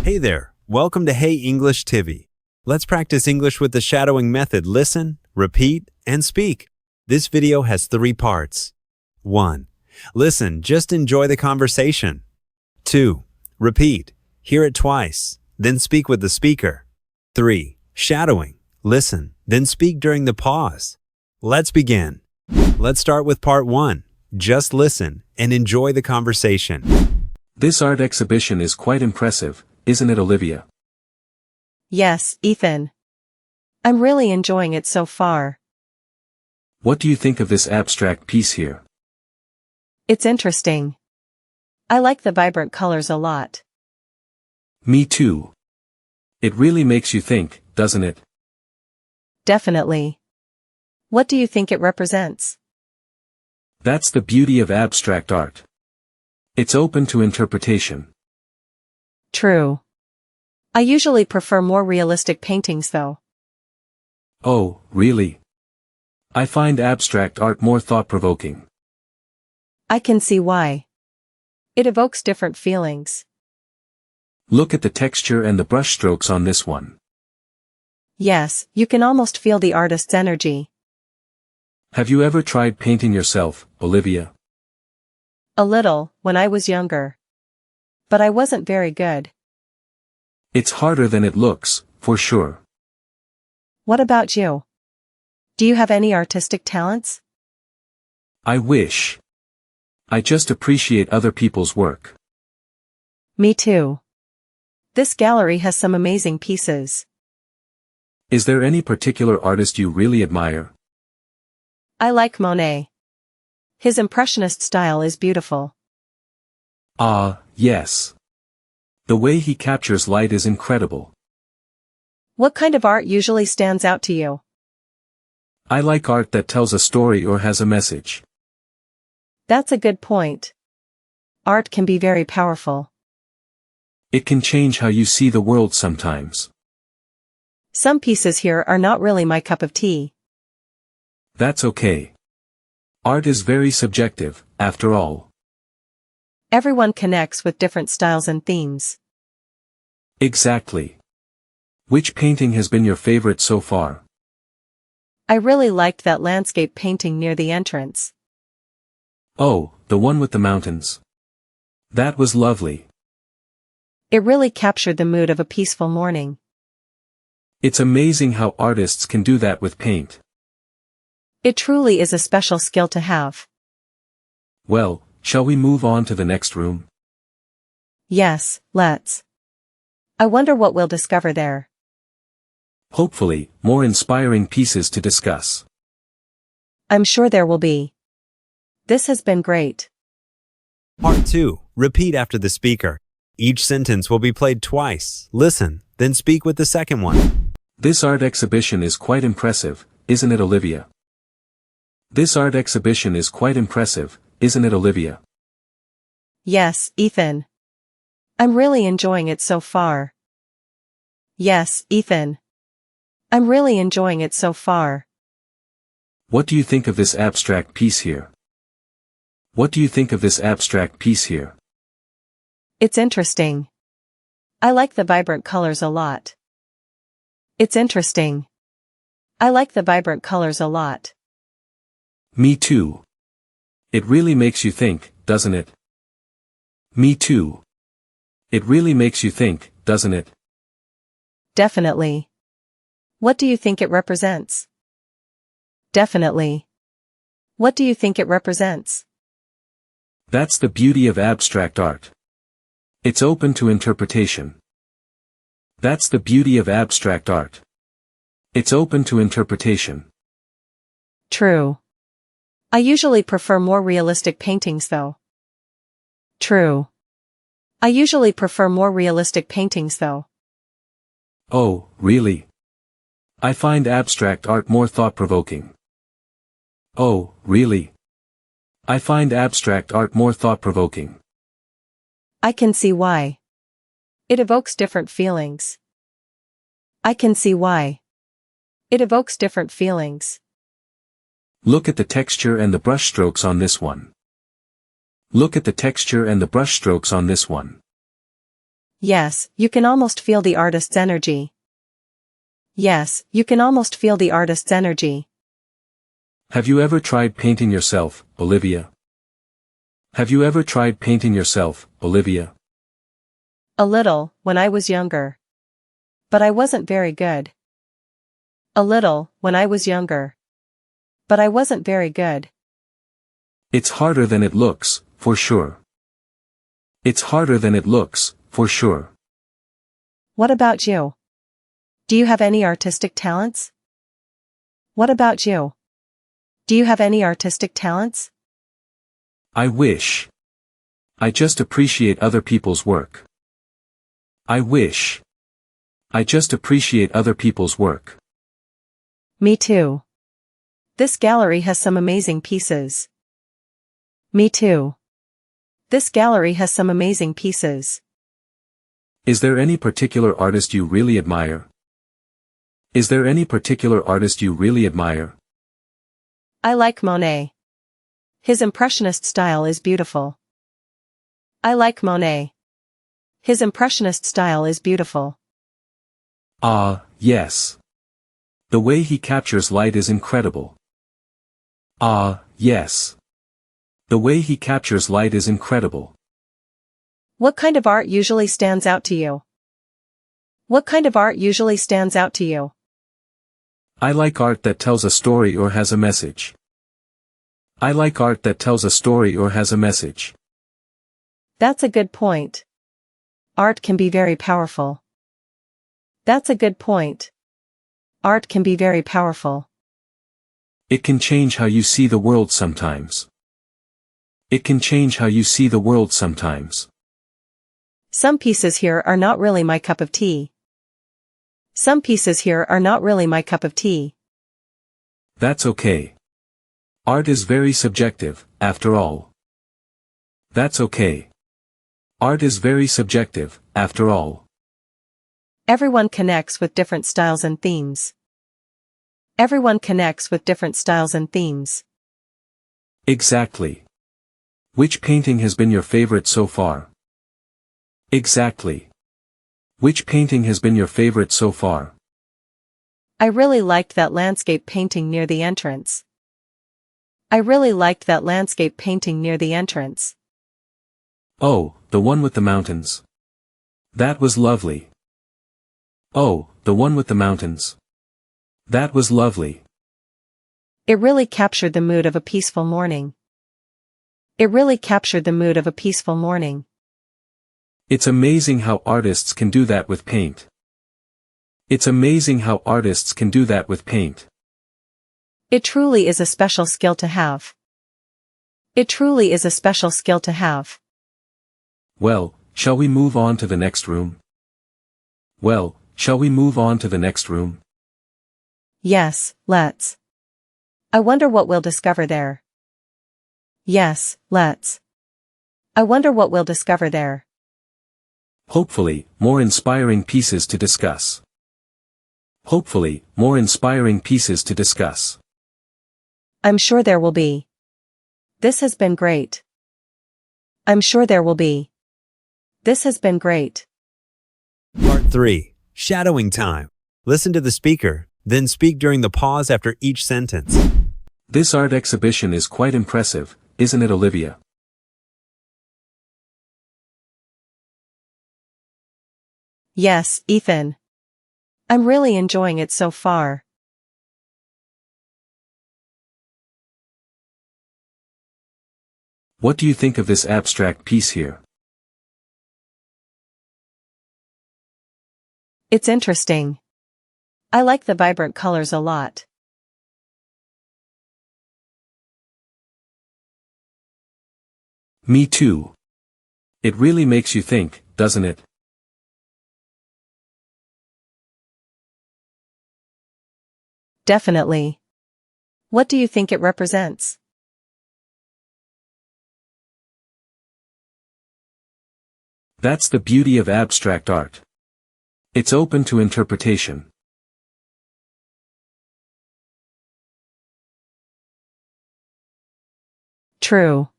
Hey there, welcome to Hey English TV. Let's practice English with the shadowing method. Listen, repeat, and speak. This video has 3 parts. 1. Listen, just enjoy the conversation. 2. Repeat, hear it twice, then speak with the speaker. 3. Shadowing, listen, then speak during the pause. Let's begin. Let's start with part 1. Just listen and enjoy the conversation. This art exhibition is quite impressive, isn't it, Olivia? Yes, Ethan. I'm really enjoying it so far. What do you think of this abstract piece here? It's interesting. I like the vibrant colors a lot. Me too. It really makes you think, doesn't it? Definitely. What do you think it represents? That's the beauty of abstract art. It's open to interpretation. True. I usually prefer more realistic paintings though. Oh, really? I find abstract art more thought-provoking. I can see why. It evokes different feelings. Look at the texture and the brushstrokes on this one. Yes, you can almost feel the artist's energy. Have you ever tried painting yourself, Olivia? A little, when I was younger. But I wasn't very good. It's harder than it looks, for sure. What about you? Do you have any artistic talents? I wish. I just appreciate other people's work. Me too. This gallery has some amazing pieces. Is there any particular artist you really admire? I like Monet. His impressionist style is beautiful. Ah, yes. The way he captures light is incredible. What kind of art usually stands out to you? I like art that tells a story or has a message. That's a good point. Art can be very powerful. It can change how you see the world sometimes. Some pieces here are not really my cup of tea. That's okay. Art is very subjective, after all. Everyone connects with different styles and themes. Exactly. Which painting has been your favorite so far? I really liked that landscape painting near the entrance. Oh, the one with the mountains. That was lovely. It really captured the mood of a peaceful morning. It's amazing how artists can do that with paint. It truly is a special skill to have. Well, shall we move on to the next room? Yes, let's. I wonder what we'll discover there. Hopefully, more inspiring pieces to discuss. I'm sure there will be. This has been great. Part 2. Repeat after the speaker. Each sentence will be played twice. Listen, then speak with the second one. This art exhibition is quite impressive, isn't it, Olivia? This art exhibition is quite impressive, isn't it, Olivia? Yes, Ethan. I'm really enjoying it so far. Yes, Ethan. I'm really enjoying it so far. What do you think of this abstract piece here? What do you think of this abstract piece here? It's interesting. I like the vibrant colors a lot. It's interesting. I like the vibrant colors a lot. Me too. It really makes you think, doesn't it? Me too. It really makes you think, doesn't it? Definitely. What do you think it represents? Definitely. What do you think it represents? That's the beauty of abstract art. It's open to interpretation. That's the beauty of abstract art. It's open to interpretation. True. I usually prefer more realistic paintings though. True. I usually prefer more realistic paintings though. Oh, really? I find abstract art more thought-provoking. Oh, really? I find abstract art more thought-provoking. I can see why. It evokes different feelings. I can see why. It evokes different feelings. Look at the texture and the brushstrokes on this one. Look at the texture and the brushstrokes on this one. Yes, you can almost feel the artist's energy. Yes, you can almost feel the artist's energy. Have you ever tried painting yourself, Olivia? Have you ever tried painting yourself, Olivia? A little, when I was younger. But I wasn't very good. A little, when I was younger. But I wasn't very good. It's harder than it looks, for sure. It's harder than it looks, for sure. What about you? Do you have any artistic talents? What about you? Do you have any artistic talents? I wish. I just appreciate other people's work. I wish. I just appreciate other people's work. Me too. This gallery has some amazing pieces. Me too. This gallery has some amazing pieces. Is there any particular artist you really admire? Is there any particular artist you really admire? I like Monet. His Impressionist style is beautiful. I like Monet. His Impressionist style is beautiful. Ah, yes. The way he captures light is incredible. Ah, yes. The way he captures light is incredible. What kind of art usually stands out to you? What kind of art usually stands out to you? I like art that tells a story or has a message. I like art that tells a story or has a message. That's a good point. Art can be very powerful. That's a good point. Art can be very powerful. It can change how you see the world sometimes. It can change how you see the world sometimes. Some pieces here are not really my cup of tea. Some pieces here are not really my cup of tea. That's okay. Art is very subjective, after all. That's okay. Art is very subjective, after all. Everyone connects with different styles and themes. Everyone connects with different styles and themes. Exactly. Which painting has been your favorite so far? Exactly. Which painting has been your favorite so far? I really liked that landscape painting near the entrance. I really liked that landscape painting near the entrance. Oh, the one with the mountains. That was lovely. Oh, the one with the mountains. That was lovely. It really captured the mood of a peaceful morning. It really captured the mood of a peaceful morning. It's amazing how artists can do that with paint. It's amazing how artists can do that with paint. It truly is a special skill to have. It truly is a special skill to have. Well, shall we move on to the next room? Well, shall we move on to the next room? Yes, let's. I wonder what we'll discover there. Yes, let's. I wonder what we'll discover there. Hopefully, more inspiring pieces to discuss. Hopefully, more inspiring pieces to discuss. I'm sure there will be. This has been great. I'm sure there will be. This has been great. Part 3. Shadowing time. Listen to the speaker, then speak during the pause after each sentence. This art exhibition is quite impressive, isn't it, Olivia? Yes, Ethan. I'm really enjoying it so far. What do you think of this abstract piece here? It's interesting. I like the vibrant colors a lot. Me too. It really makes you think, doesn't it? Definitely. What do you think it represents? That's the beauty of abstract art. It's open to interpretation. True.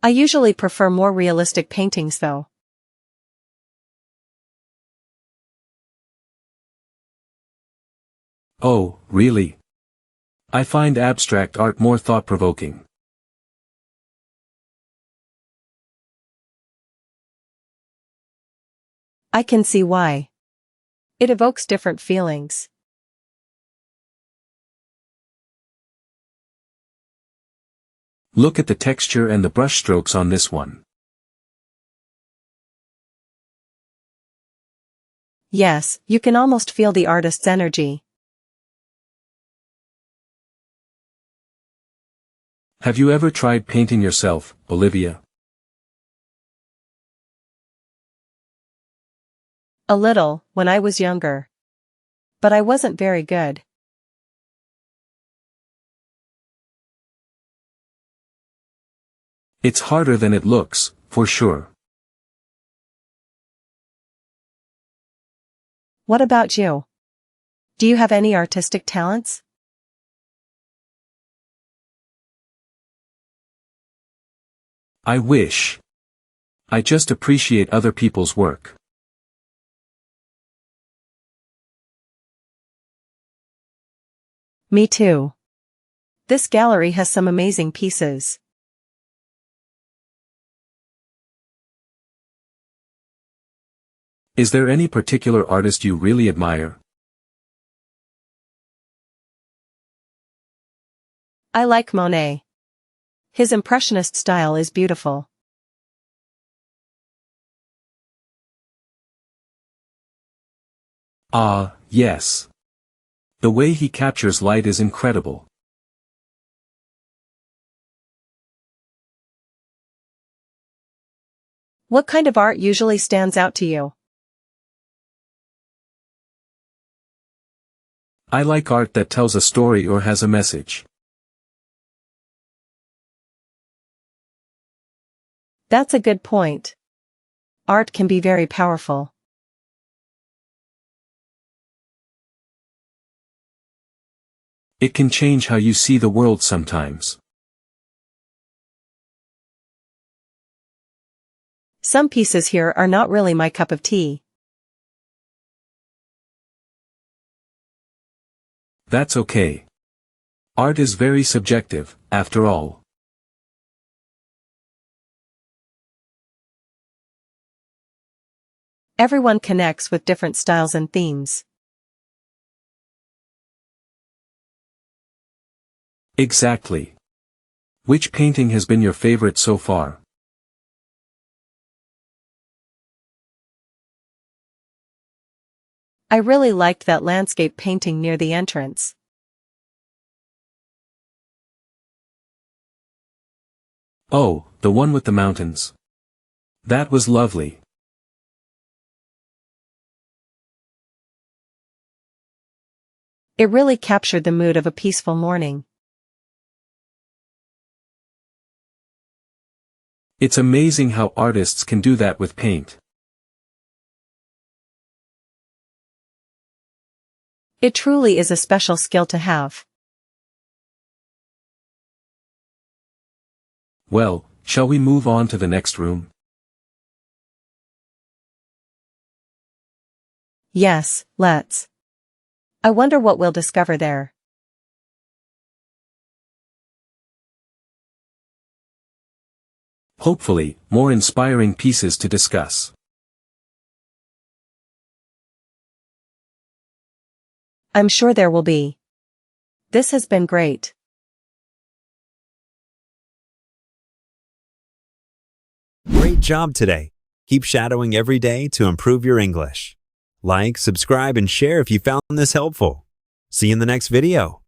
I usually prefer more realistic paintings though. Oh, really? I find abstract art more thought-provoking. I can see why. It evokes different feelings. Look at the texture and the brushstrokes on this one. Yes, you can almost feel the artist's energy. Have you ever tried painting yourself, Olivia? A little, when I was younger. But I wasn't very good. It's harder than it looks, for sure. What about you? Do you have any artistic talents? I wish. I just appreciate other people's work. Me too. This gallery has some amazing pieces. Is there any particular artist you really admire? I like Monet. His impressionist style is beautiful. Ah, yes. The way he captures light is incredible. What kind of art usually stands out to you? I like art that tells a story or has a message. That's a good point. Art can be very powerful. It can change how you see the world sometimes. Some pieces here are not really my cup of tea. That's okay. Art is very subjective, after all. Everyone connects with different styles and themes. Exactly. Which painting has been your favorite so far? I really liked that landscape painting near the entrance. Oh, the one with the mountains. That was lovely. It really captured the mood of a peaceful morning. It's amazing how artists can do that with paint. It truly is a special skill to have. Well, shall we move on to the next room? Yes, let's. I wonder what we'll discover there. Hopefully, more inspiring pieces to discuss. I'm sure there will be. This has been great. Great job today. Keep shadowing every day to improve your English. Like, subscribe, and share if you found this helpful. See you in the next video.